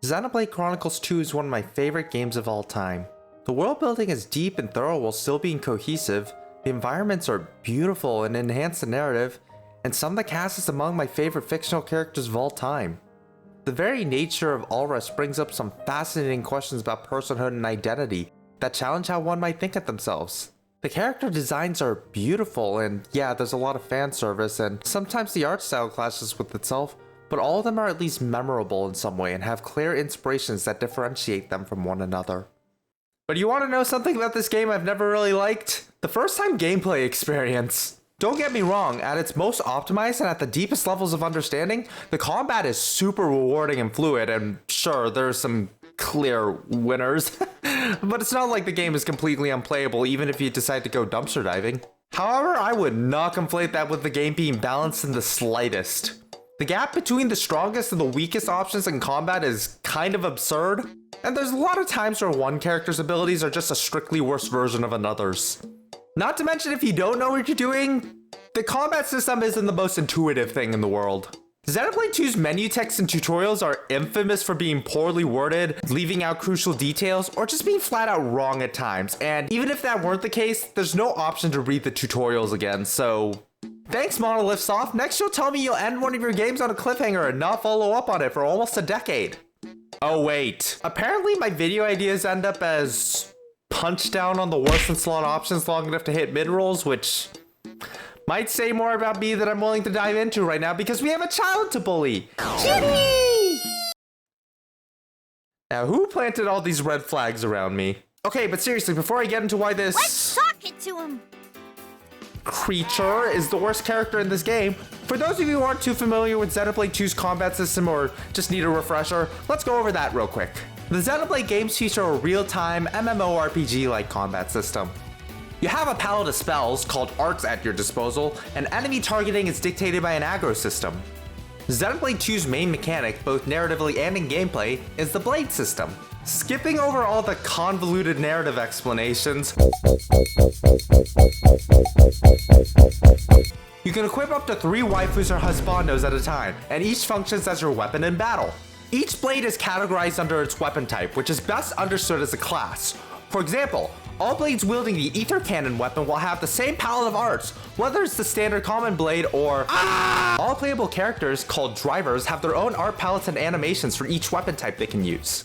Xenoblade Chronicles 2 is one of my favorite games of all time. The world building is deep and thorough while still being cohesive, the environments are beautiful and enhance the narrative, and some of the cast is among my favorite fictional characters of all time. The very nature of Allrest brings up some fascinating questions about personhood and identity that challenge how one might think of themselves. The character designs are beautiful, and yeah, there's a lot of fan service, and sometimes the art style clashes with itself, but all of them are at least memorable in some way and have clear inspirations that differentiate them from one another. But you want to know something about this game I've never really liked? The first time gameplay experience. Don't get me wrong, at its most optimized and at the deepest levels of understanding, the combat is super rewarding and fluid, and sure, there's some clear winners, but it's not like the game is completely unplayable even if you decide to go dumpster diving. However, I would not conflate that with the game being balanced in the slightest. The gap between the strongest and the weakest options in combat is kind of absurd, and there's a lot of times where one character's abilities are just a strictly worse version of another's. Not to mention, if you don't know what you're doing, the combat system isn't the most intuitive thing in the world. Xenoblade 2's menu text and tutorials are infamous for being poorly worded, leaving out crucial details, or just being flat out wrong at times, and even if that weren't the case, there's no option to read the tutorials again, so thanks, Monolith Soft. Next you'll tell me you'll end one of your games on a cliffhanger and not follow up on it for almost a decade. Oh wait, apparently my video ideas end up as punch down on the worst in slot options long enough to hit mid-rolls, which might say more about me than I'm willing to dive into right now because we have a child to bully. Chibi! Now who planted all these red flags around me? Okay, but seriously, before I get into why this Let's sock it to him. creature is the worst character in this game, for those of you who aren't too familiar with Xenoblade 2's combat system or just need a refresher, let's go over that real quick. The Xenoblade games feature a real-time MMORPG-like combat system. You have a palette of spells called arts at your disposal, and enemy targeting is dictated by an aggro system. Xenoblade 2's main mechanic, both narratively and in gameplay, is the blade system. Skipping over all the convoluted narrative explanations, you can equip up to 3 waifus or husbandos at a time, and each functions as your weapon in battle. Each blade is categorized under its weapon type, which is best understood as a class. For example, all blades wielding the ether cannon weapon will have the same palette of arts, whether it's the standard common blade or All playable characters, called drivers, have their own art palettes and animations for each weapon type they can use.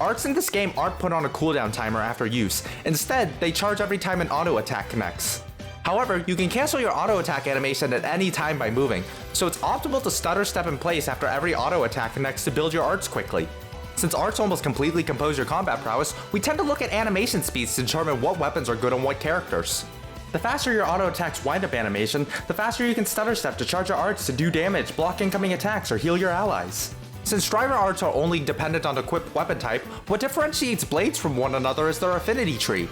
Arts in this game aren't put on a cooldown timer after use. Instead, they charge every time an auto attack connects. However, you can cancel your auto attack animation at any time by moving, so it's optimal to stutter step in place after every auto attack connects to build your arts quickly. Since arts almost completely compose your combat prowess, we tend to look at animation speeds to determine what weapons are good on what characters. The faster your auto attack's wind-up animation, the faster you can stutter step to charge your arts to do damage, block incoming attacks, or heal your allies. Since driver arts are only dependent on equipped weapon type, what differentiates blades from one another is their affinity tree.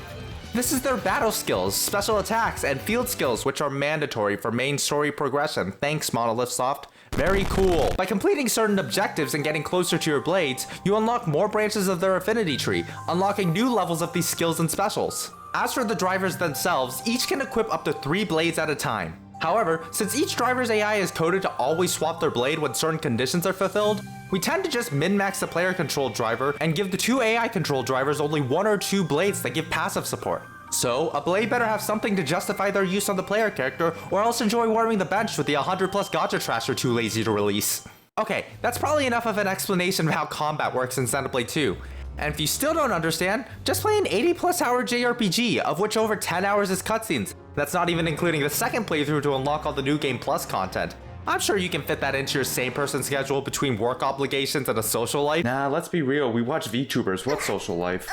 This is their battle skills, special attacks, and field skills, which are mandatory for main story progression. Thanks, Monolith Soft. Very cool. By completing certain objectives and getting closer to your blades, you unlock more branches of their affinity tree, unlocking new levels of these skills and specials. As for the drivers themselves, each can equip up to 3 blades at a time. However, since each driver's AI is coded to always swap their blade when certain conditions are fulfilled, we tend to just min-max the player-controlled driver and give the 2 AI-controlled drivers only 1 or 2 blades that give passive support. So, a blade better have something to justify their use on the player character, or else enjoy warming the bench with the 100+ gacha trash you're too lazy to release. Okay, that's probably enough of an explanation of how combat works in Xenoblade 2. And if you still don't understand, just play an 80+ hour JRPG, of which over 10 hours is cutscenes. That's not even including the second playthrough to unlock all the New Game Plus content. I'm sure you can fit that into your same person schedule between work obligations and a social life. Nah, let's be real, we watch VTubers, what social life?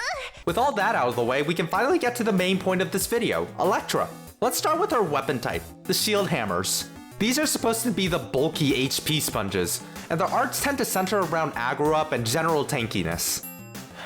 With all that out of the way, we can finally get to the main point of this video, Electra. Let's start with her weapon type, the shield hammers. These are supposed to be the bulky HP sponges, and their arts tend to center around aggro up and general tankiness.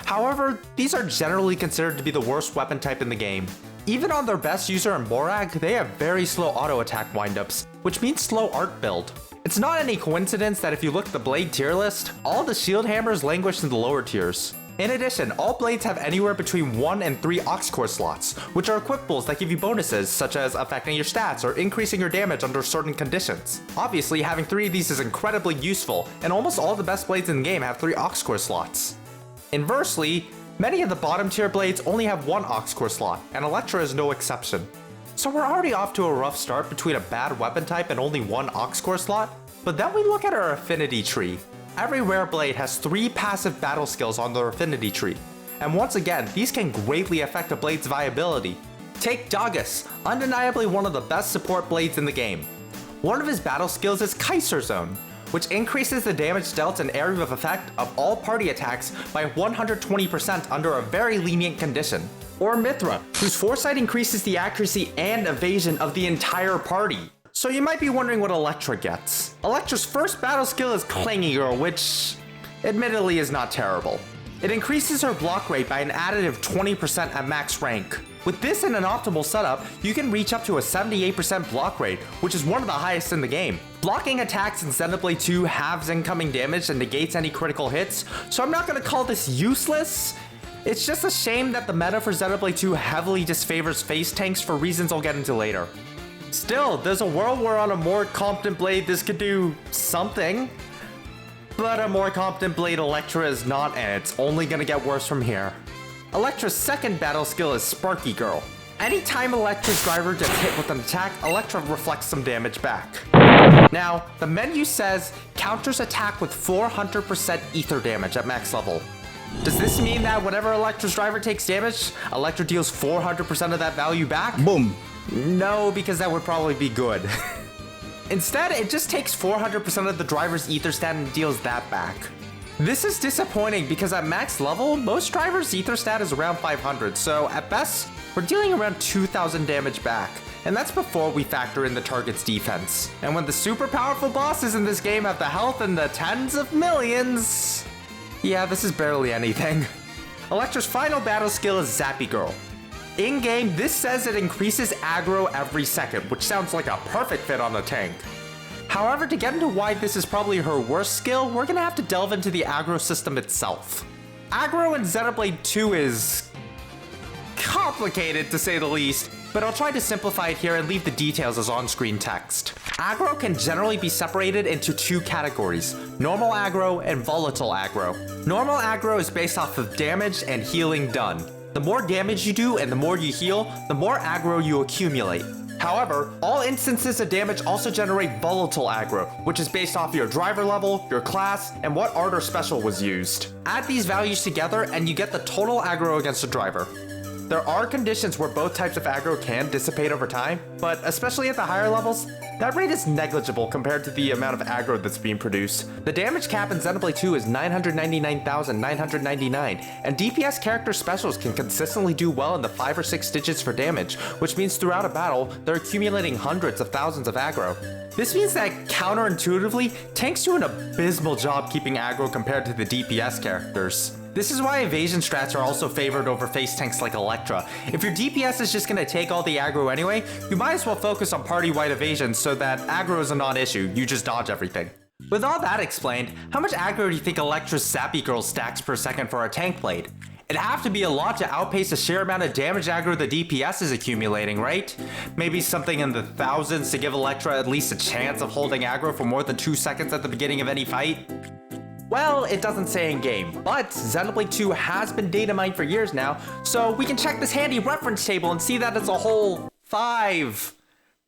However, these are generally considered to be the worst weapon type in the game. Even on their best user in Morag, they have very slow auto attack windups, which means slow art build. It's not any coincidence that if you look at the blade tier list, all the shield hammers languish in the lower tiers. In addition, all blades have anywhere between 1 and 3 aux core slots, which are equipables that give you bonuses, such as affecting your stats or increasing your damage under certain conditions. Obviously, having 3 of these is incredibly useful, and almost all the best blades in the game have 3 aux core slots. Inversely, many of the bottom tier blades only have 1 aux core slot, and Electra is no exception. So we're already off to a rough start between a bad weapon type and only 1 aux core slot, but then we look at our affinity tree. Every rare blade has 3 passive battle skills on their affinity tree, and once again, these can greatly affect a blade's viability. Take 2’s, undeniably one of the best support blades in the game. One of his battle skills is Kaiser Zone, which increases the damage dealt and area of effect of all party attacks by 120% under a very lenient condition. Or Mithra, whose foresight increases the accuracy and evasion of the entire party. So you might be wondering what Electra gets. Electra's first battle skill is Clingy Girl, which admittedly is not terrible. It increases her block rate by an additive 20% at max rank. With this in an optimal setup, you can reach up to a 78% block rate, which is one of the highest in the game. Blocking attacks in Xenoblade 2 halves incoming damage and negates any critical hits, so I'm not going to call this useless. It's just a shame that the meta for Xenoblade 2 heavily disfavors face tanks for reasons I'll get into later. Still, there's a world where on a more competent blade this could do something. But a more competent blade Electra is not, and it's only gonna get worse from here. Electra's second battle skill is Sparky Girl. Anytime Electra's driver gets hit with an attack, Electra reflects some damage back. Now, the menu says counters attack with 400% ether damage at max level. Does this mean that whenever Electra's driver takes damage, Electra deals 400% of that value back? Boom. No, because that would probably be good. Instead, it just takes 400% of the driver's ether stat and deals that back. This is disappointing because at max level, most drivers' ether stat is around 500, so at best, we're dealing around 2,000 damage back. And that's before we factor in the target's defense. And when the super powerful bosses in this game have the health in the tens of millions, yeah, this is barely anything. Electra's final battle skill is Zappy Girl. In-game, this says it increases aggro every second, which sounds like a perfect fit on a tank. However, to get into why this is probably her worst skill, we're gonna have to delve into the aggro system itself. Aggro in Xenoblade 2 is complicated to say the least, but I'll try to simplify it here and leave the details as on-screen text. Aggro can generally be separated into 2 categories, normal aggro and volatile aggro. Normal aggro is based off of damage and healing done. The more damage you do and the more you heal, the more aggro you accumulate. However, all instances of damage also generate volatile aggro, which is based off your driver level, your class, and what art or special was used. Add these values together and you get the total aggro against a driver. There are conditions where both types of aggro can dissipate over time, but especially at the higher levels, that rate is negligible compared to the amount of aggro that's being produced. The damage cap in Xenoblade 2 is 999,999, and DPS character specials can consistently do well in the 5 or 6 digits for damage, which means throughout a battle, they're accumulating hundreds of thousands of aggro. This means that counterintuitively, tanks do an abysmal job keeping aggro compared to the DPS characters. This is why evasion strats are also favored over face tanks like Electra. If your DPS is just gonna take all the aggro anyway, you might as well focus on party-wide evasion so that aggro is a non-issue, you just dodge everything. With all that explained, how much aggro do you think Electra's Zappy Girl stacks per second for a tank blade? It'd have to be a lot to outpace the sheer amount of damage aggro the DPS is accumulating, right? Maybe something in the thousands to give Electra at least a chance of holding aggro for more than 2 seconds at the beginning of any fight? Well, it doesn't say in game, but Xenoblade 2 has been data mined for years now, so we can check this handy reference table and see that it's a whole 5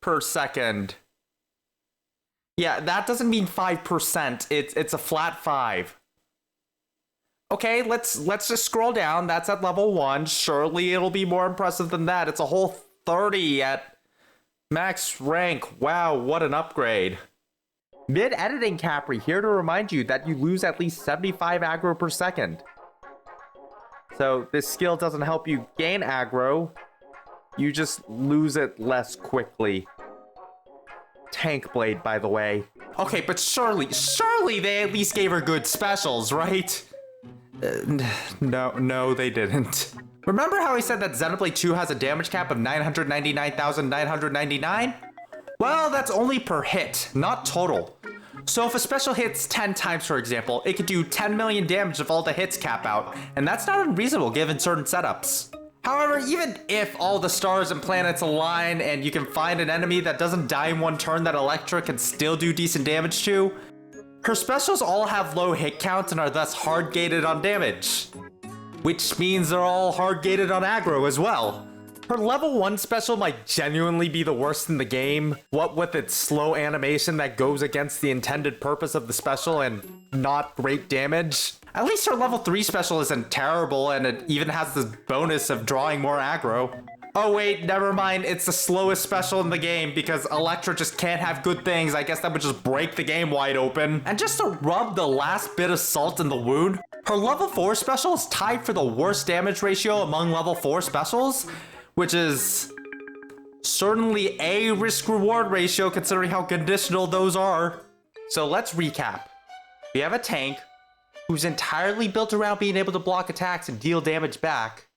per second. Yeah, that doesn't mean 5%, it's a flat 5. Okay, let's just scroll down. That's at level 1. Surely it'll be more impressive than that. It's a whole 30 at max rank. Wow, what an upgrade. Mid-editing Capri here to remind you that you lose at least 75 aggro per second. So this skill doesn't help you gain aggro. You just lose it less quickly. Tank blade, by the way. Okay, but surely they at least gave her good specials, right? No, they didn't. Remember how I said that Xenoblade 2 has a damage cap of 999,999? Well, that's only per hit, not total. So if a special hits 10 times, for example, it could do 10 million damage if all the hits cap out, and that's not unreasonable given certain setups. However, even if all the stars and planets align and you can find an enemy that doesn't die in one turn that Electra can still do decent damage to, her specials all have low hit counts and are thus hard gated on damage. Which means they're all hard gated on aggro as well. Her level 1 special might genuinely be the worst in the game, what with its slow animation that goes against the intended purpose of the special and not great damage. At least her level 3 special isn't terrible, and it even has the bonus of drawing more aggro. Oh wait, never mind, it's the slowest special in the game because Electra just can't have good things. I guess that would just break the game wide open. And just to rub the last bit of salt in the wound, her level 4 special is tied for the worst damage ratio among level 4 specials, which is certainly a risk-reward ratio considering how conditional those are. So let's recap. We have a tank who's entirely built around being able to block attacks and deal damage back,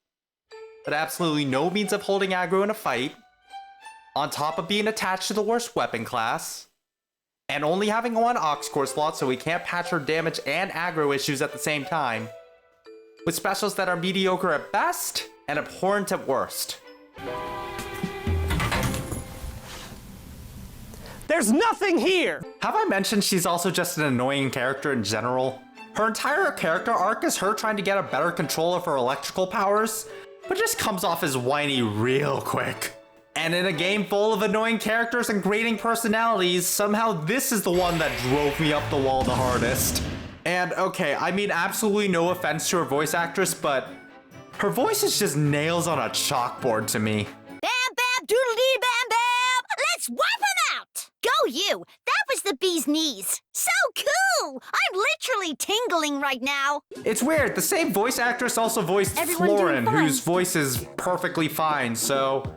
but absolutely no means of holding aggro in a fight, on top of being attached to the worst weapon class, and only having one aux core slot so we can't patch her damage and aggro issues at the same time, with specials that are mediocre at best and abhorrent at worst. There's nothing here! Have I mentioned she's also just an annoying character in general? Her entire character arc is her trying to get a better control of her electrical powers, but just comes off as whiny real quick. And in a game full of annoying characters and grating personalities, somehow this is the one that drove me up the wall the hardest. And okay, I mean absolutely no offense to her voice actress, but her voice is just nails on a chalkboard to me. Bam, bam, doodle-dee, bam, bam! Let's wipe him out! Go you! That was the bee's knees! So cool! I'm literally tingling right now! It's weird, the same voice actress also voiced Everyone Florin, doing fine. whose voice is perfectly fine, so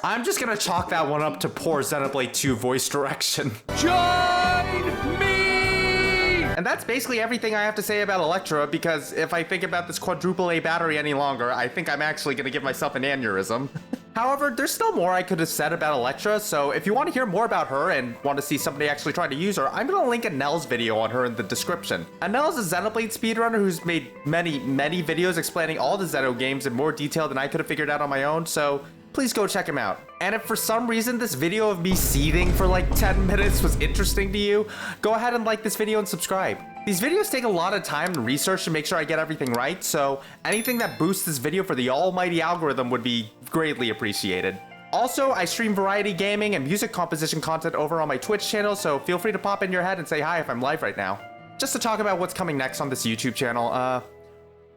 I'm just gonna chalk that one up to poor Xenoblade 2 voice direction. Join me! And that's basically everything I have to say about Electra, because if I think about this quadruple A battery any longer, I think I'm actually gonna give myself an aneurysm. However, there's still more I could have said about Electra, so if you want to hear more about her and want to see somebody actually try to use her, I'm going to link Anel's video on her in the description. Anel is a Xenoblade speedrunner who's made many videos explaining all the Xeno games in more detail than I could have figured out on my own, so please go check him out. And if for some reason this video of me seething for like 10 minutes was interesting to you, go ahead and like this video and subscribe. These videos take a lot of time and research to make sure I get everything right, so anything that boosts this video for the almighty algorithm would be greatly appreciated. Also, I stream variety gaming and music composition content over on my Twitch channel, so feel free to pop in your head and say hi if I'm live right now. Just to talk about what's coming next on this YouTube channel,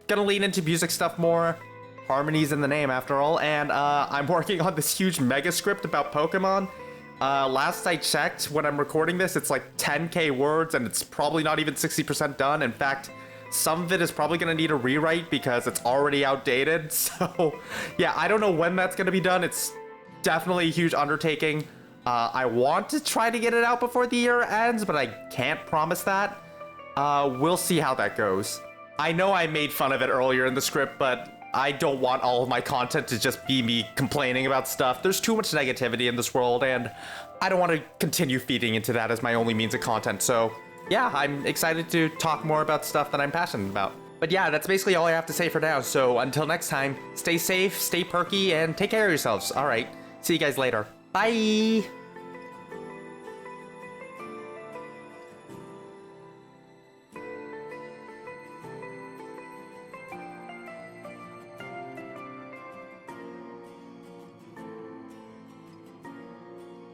gonna lean into music stuff more. Harmony's in the name after all, and I'm working on this huge mega script about Pokemon. Last I checked, when I'm recording this, it's like 10k words, and it's probably not even 60% done. In fact, some of it is probably gonna need a rewrite because it's already outdated. So yeah, I don't know when that's gonna be done. It's definitely a huge undertaking. I want to try to get it out before the year ends, but I can't promise that. We'll see how that goes. I know I made fun of it earlier in the script, but I don't want all of my content to just be me complaining about stuff. There's too much negativity in this world, and I don't want to continue feeding into that as my only means of content. So yeah, I'm excited to talk more about stuff that I'm passionate about. But yeah, that's basically all I have to say for now. So until next time, stay safe, stay perky, and take care of yourselves. All right, see you guys later. Bye!